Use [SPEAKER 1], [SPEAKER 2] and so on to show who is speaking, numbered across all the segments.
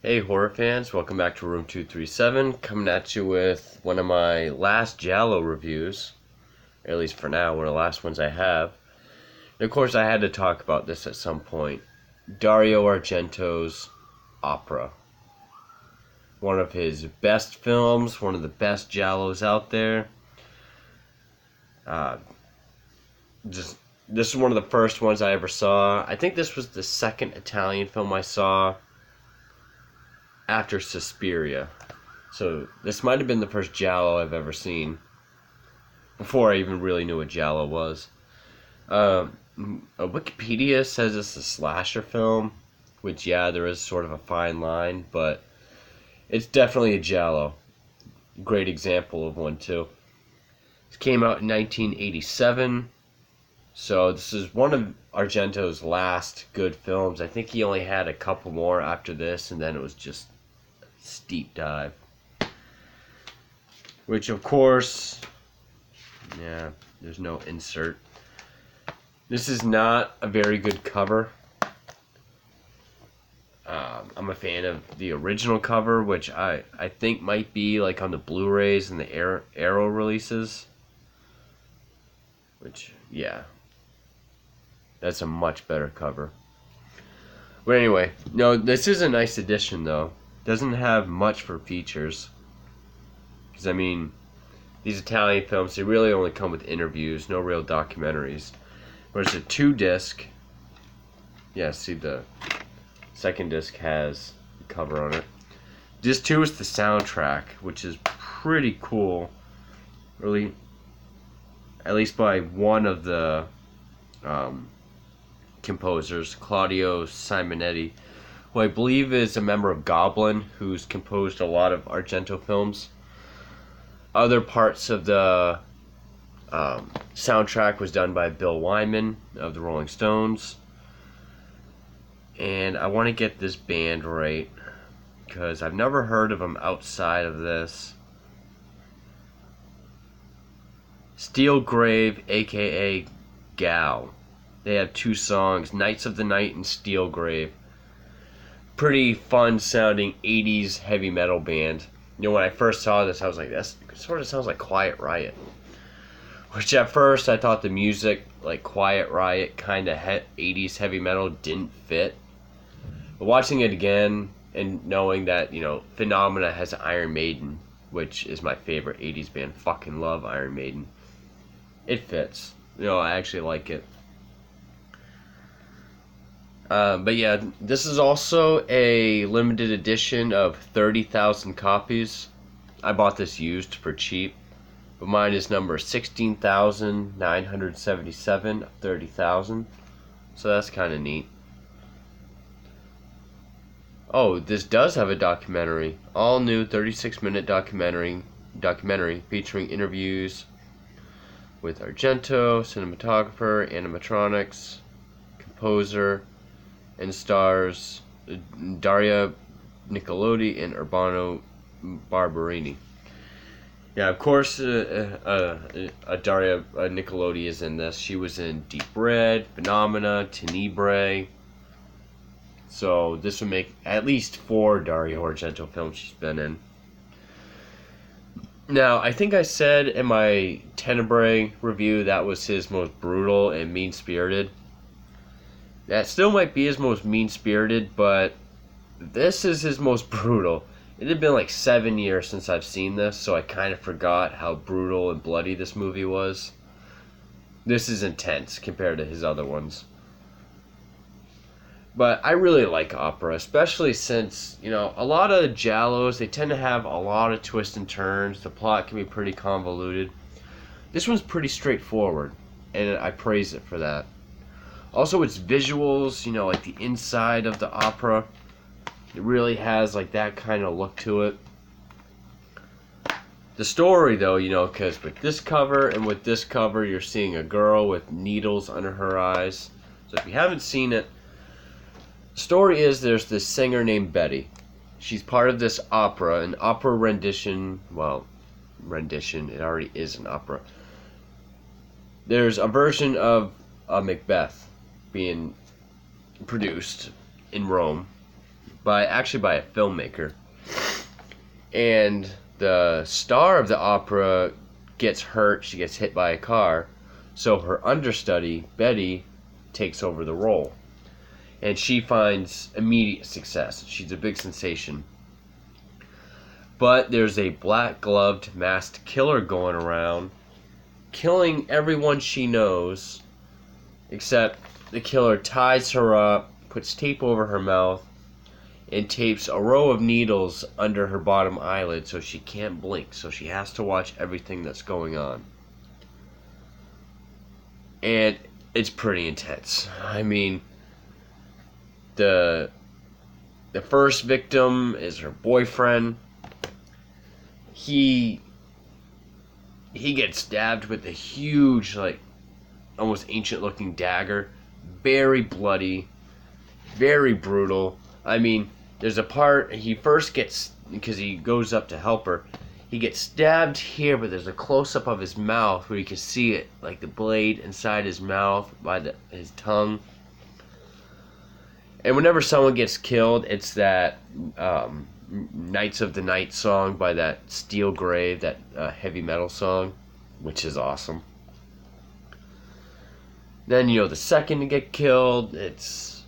[SPEAKER 1] Hey horror fans, welcome back to Room 237, coming at you with one of my last Giallo reviews, or at least for now, one of the last ones I have. And of course I had to talk about this at some point. Dario Argento's Opera. One of his best films, one of the best Giallos out there. This is one of the first ones I ever saw. I think this was the second Italian film I saw after Suspiria. So this might have been the first Giallo I've ever seen, before I even really knew what Giallo was. Wikipedia says it's a slasher film, which, yeah, there is sort of a fine line, but it's definitely a Giallo. Great example of one, too. It came out in 1987, so this is one of Argento's last good films. I think he only had a couple more after this, and then it was just a steep dive. Which, of course, yeah, there's no insert. This is not a very good cover. I'm a fan of the original cover, which I think might be like on the Blu-rays and the Arrow releases. Which, yeah, that's a much better cover. But anyway, no, this is a nice addition, though. Doesn't have much for features. Because, I mean, these Italian films, they really only come with interviews, no real documentaries. But it's a 2-disc. Yeah, see, the second disc has the cover on it. Disc 2 is the soundtrack, which is pretty cool. Really, at least by one of the composers, Claudio Simonetti, who I believe is a member of Goblin, who's composed a lot of Argento films. Other parts of the soundtrack was done by Bill Wyman of the Rolling Stones. And I want to get this band right, because I've never heard of them outside of this. Steel Grave, aka Gal. They have 2 songs, Knights of the Night and Steel Grave. Pretty fun sounding 80s heavy metal band. You know, when I first saw this, I was like, that sort of sounds like Quiet Riot. Which at first I thought the music, like Quiet Riot, kind of 80s heavy metal, didn't fit. But watching it again and knowing that, you know, Phenomena has Iron Maiden, which is my favorite 80s band. Fucking love Iron Maiden. It fits. You know, I actually like it. But yeah, this is also a limited edition of 30,000 copies. I bought this used for cheap. But mine is number 16,977 of 30,000. So that's kind of neat. Oh, this does have a documentary. All new 36-minute documentary featuring interviews with Argento, cinematographer, animatronics, composer, and stars Daria Nicolodi and Urbano Barberini. Yeah, of course, Daria Nicolodi is in this. She was in Deep Red, Phenomena, Tenebrae. So this would make at least 4 Dario Argento films she's been in. Now, I think I said in my Tenebrae review that was his most brutal and mean-spirited. That still might be his most mean-spirited, but this is his most brutal. It had been like 7 years since I've seen this, so I kind of forgot how brutal and bloody this movie was. This is intense compared to his other ones. But I really like Opera, especially since, you know, a lot of Giallos, they tend to have a lot of twists and turns. The plot can be pretty convoluted. This one's pretty straightforward, and I praise it for that. Also, its visuals, you know, like the inside of the opera, it really has like that kind of look to it. The story, though, you know, because with this cover and with this cover, you're seeing a girl with needles under her eyes. So if you haven't seen it, the story is there's this singer named Betty. She's part of this opera, an opera rendition. Well, rendition, it already is an opera. There's a version of Macbeth being produced in Rome. by a filmmaker. And the star of the opera gets hurt. She gets hit by a car. So her understudy, Betty, takes over the role. And she finds immediate success. She's a big sensation. But there's a black-gloved masked killer going around, killing everyone she knows, except the killer ties her up, puts tape over her mouth, and tapes a row of needles under her bottom eyelid so she can't blink, so she has to watch everything that's going on. And it's pretty intense. I mean, the first victim is her boyfriend. He gets stabbed with a huge, like, almost ancient-looking dagger. Very bloody, very brutal. I mean, there's a part he first gets, because he goes up to help her, he gets stabbed here, but there's a close-up of his mouth where you can see it, like the blade inside his mouth by his tongue. And whenever someone gets killed, it's that Knights of the Night song by that Steel Grave, that heavy metal song, which is awesome. Then, the second to get killed, it's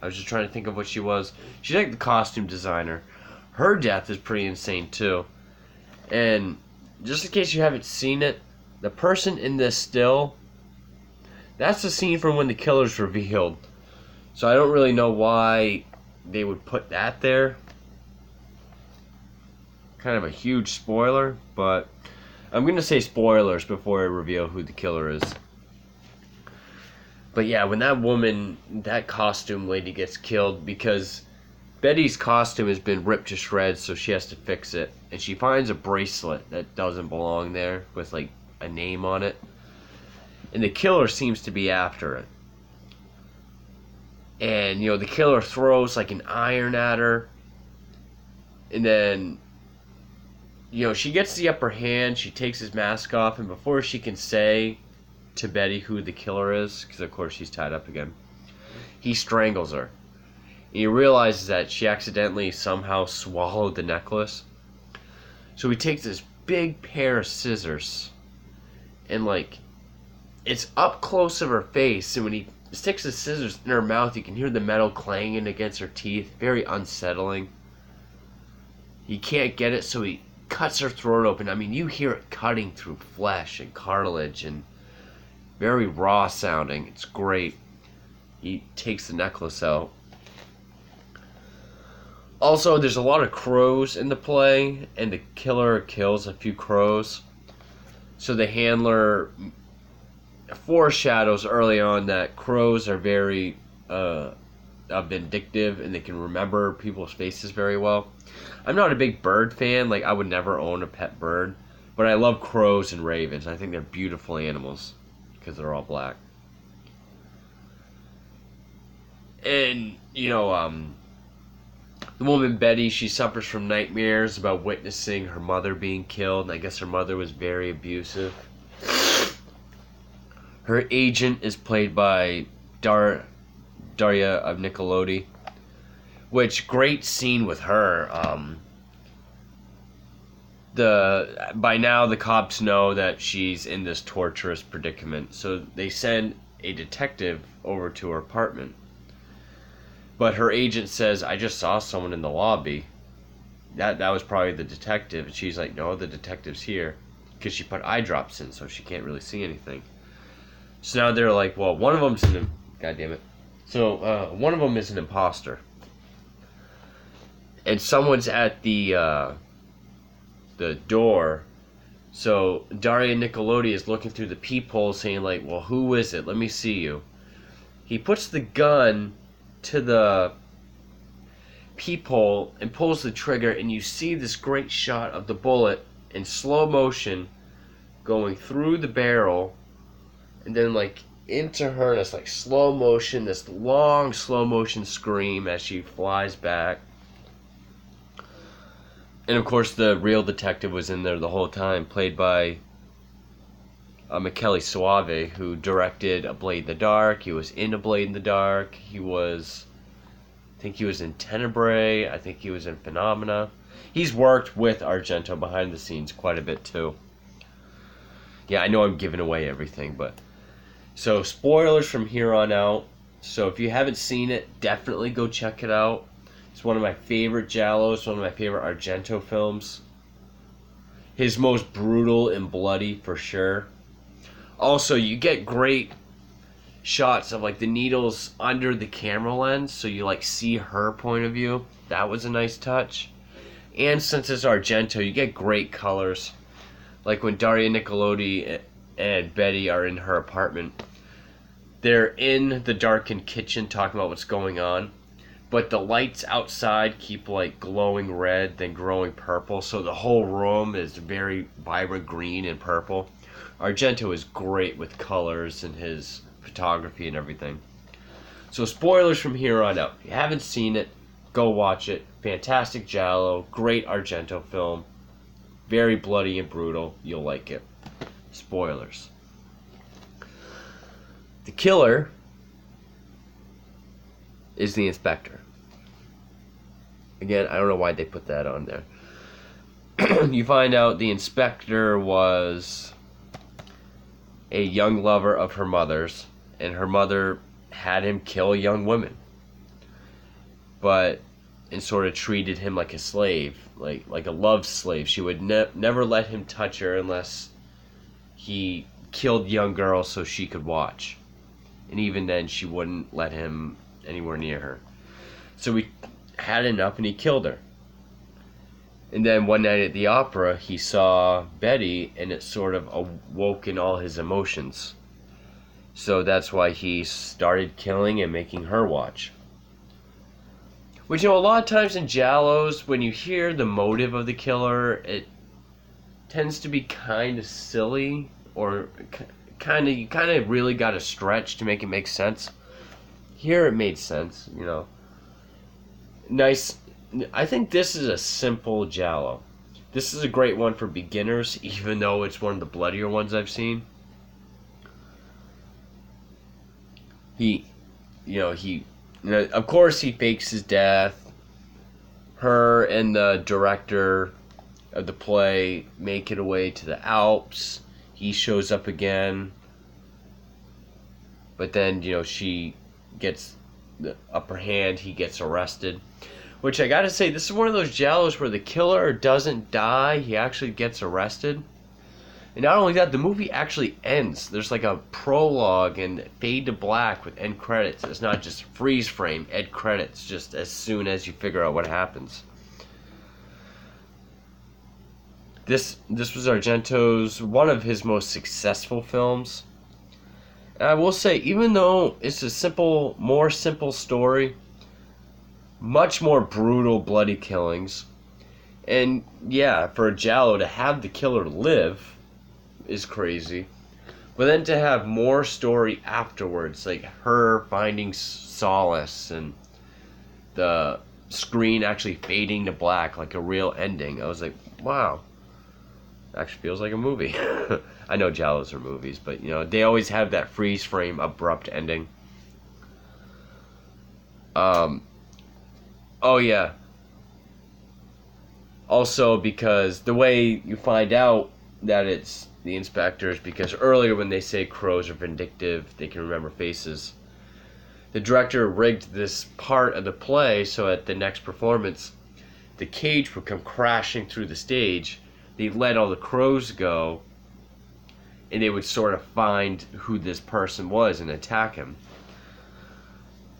[SPEAKER 1] I was just trying to think of what she was. She's like the costume designer. Her death is pretty insane too. And just in case you haven't seen it, the person in this still, that's the scene from when the killer's revealed. So I don't really know why they would put that there. Kind of a huge spoiler, but I'm going to say spoilers before I reveal who the killer is. But yeah, when that costume lady gets killed, because Betty's costume has been ripped to shreds, so she has to fix it. And she finds a bracelet that doesn't belong there with like a name on it. And the killer seems to be after it. And, the killer throws like an iron at her. And then, she gets the upper hand. She takes his mask off. And before she can say to Betty who the killer is, because of course she's tied up again, he strangles her. And he realizes that she accidentally somehow swallowed the necklace. So he takes this big pair of scissors and it's up close of her face, and when he sticks the scissors in her mouth, you can hear the metal clanging against her teeth. Very unsettling. He can't get it, so he cuts her throat open. I mean, you hear it cutting through flesh and cartilage, and very raw sounding. It's great. He takes the necklace out. Also, there's a lot of crows in the play, and the killer kills a few crows. So the handler foreshadows early on that crows are very vindictive, and they can remember people's faces very well. I'm not a big bird fan. I would never own a pet bird, but I love crows and ravens. I think they're beautiful animals because they're all black. And the woman Betty, she suffers from nightmares about witnessing her mother being killed, and I guess her mother was very abusive. Her agent is played by Dario Argento, which great scene with her. By now the cops know that she's in this torturous predicament, so they send a detective over to her apartment. But her agent says, "I just saw someone in the lobby." That was probably the detective, and she's like, "No, the detective's here," because she put eye drops in, so she can't really see anything. So now they're like, "Well, one of them's God damn it." So one of them is an imposter, and someone's at the door. So Dario Argento is looking through the peephole, saying "Well, who is it? Let me see you." He puts the gun to the peephole and pulls the trigger, and you see this great shot of the bullet in slow motion going through the barrel, and then into her, and it's slow motion, this long slow motion scream as she flies back. And of course the real detective was in there the whole time, played by Michele Soavi, who directed A Blade in the Dark. He was in A Blade in the Dark. I think he was in Tenebrae. I think he was in Phenomena. He's worked with Argento behind the scenes quite a bit too. Yeah, I know I'm giving away everything, but... So, spoilers from here on out. So, if you haven't seen it, definitely go check it out. It's one of my favorite Giallos, one of my favorite Argento films. His most brutal and bloody, for sure. Also, you get great shots of like the needles under the camera lens, so you like see her point of view. That was a nice touch. And since it's Argento, you get great colors. Like when Daria Nicolodi and Betty are in her apartment, they're in the darkened kitchen talking about what's going on, but the lights outside keep like glowing red, then glowing purple, so the whole room is very vibrant green and purple. Argento is great with colors and his photography and everything. So spoilers from here on out. If you haven't seen it, go watch it. Fantastic Giallo, great Argento film. Very bloody and brutal. You'll like it. Spoilers. The killer is the inspector. Again, I don't know why they put that on there. You find out the inspector was a young lover of her mother's, and her mother had him kill young women, and sort of treated him like a slave, like a love slave. She would never let him touch her unless he killed young girls so she could watch, and even then she wouldn't let him anywhere near her. So he had enough and he killed her. And then one night at the opera, he saw Betty, and it sort of awoke in all his emotions. So that's why he started killing and making her watch. Which, a lot of times in Giallos, when you hear the motive of the killer, it tends to be kind of silly, or you kind of really got to stretch to make it make sense. Here it made sense, Nice. I think this is a simple Giallo. This is a great one for beginners, even though it's one of the bloodier ones I've seen. Of course he fakes his death. Her and the director of the play make it away to the Alps. He shows up again. But then, she gets the upper hand. He gets arrested. Which I gotta say, this is one of those Giallos where the killer doesn't die, he actually gets arrested. And not only that, the movie actually ends. There's like a prologue and fade to black with end credits. It's not just freeze frame, end credits, just as soon as you figure out what happens. This was Argento's, one of his most successful films. And I will say, even though it's a more simple story, much more brutal, bloody killings. And yeah, for a Giallo to have the killer live is crazy. But then to have more story afterwards, like her finding solace and the screen actually fading to black, like a real ending. I was like, wow. Actually feels like a movie. I know Giallos are movies, but they always have that freeze frame, abrupt ending. Oh yeah. Also, because the way you find out that it's the inspectors, because earlier when they say crows are vindictive, they can remember faces. The director rigged this part of the play so at the next performance, the cage would come crashing through the stage. They'd let all the crows go, and they would sort of find who this person was and attack him.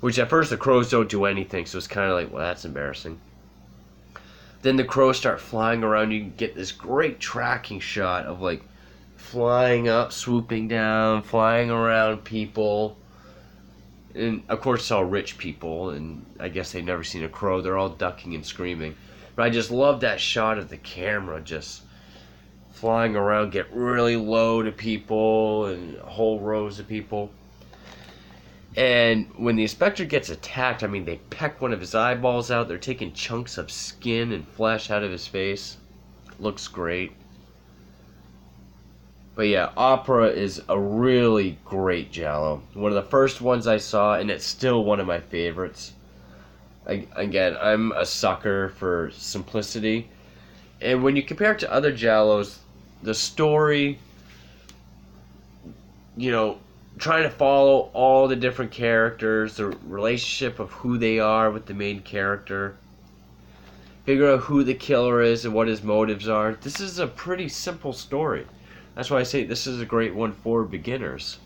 [SPEAKER 1] Which at first the crows don't do anything, so it's kind of like, well, that's embarrassing. Then the crows start flying around. You can get this great tracking shot of like flying up, swooping down, flying around people. And of course it's all rich people, and I guess they've never seen a crow. They're all ducking and screaming. But I just love that shot of the camera just flying around, get really low to people and whole rows of people. And when the inspector gets attacked, they peck one of his eyeballs out. They're taking chunks of skin and flesh out of his face. Looks great. But yeah, Opera is a really great Giallo. One of the first ones I saw, and it's still one of my favorites. Again, I'm a sucker for simplicity. And when you compare it to other Giallos, the story, you know, trying to follow all the different characters, the relationship of who they are with the main character, figure out who the killer is and what his motives are. This is a pretty simple story. That's why I say this is a great one for beginners.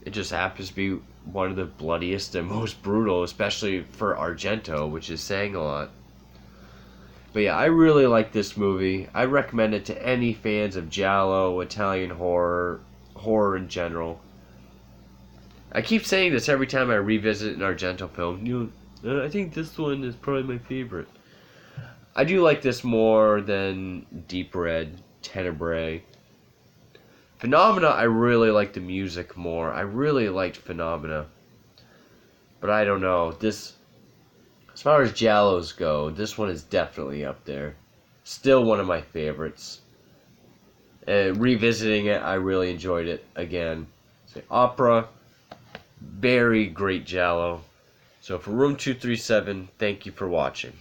[SPEAKER 1] It just happens to be one of the bloodiest and most brutal, especially for Argento, which is saying a lot. But yeah, I really like this movie. I recommend it to any fans of Giallo, Italian horror, horror in general. I keep saying this every time I revisit an Argento film. I think this one is probably my favorite. I do like this more than Deep Red, Tenebrae. Phenomena, I really like the music more. I really liked Phenomena. But I don't know. This, as far as Giallos go, this one is definitely up there. Still one of my favorites. And revisiting it, I really enjoyed it again. So, Opera, very great Giallo. So for Room 237, thank you for watching.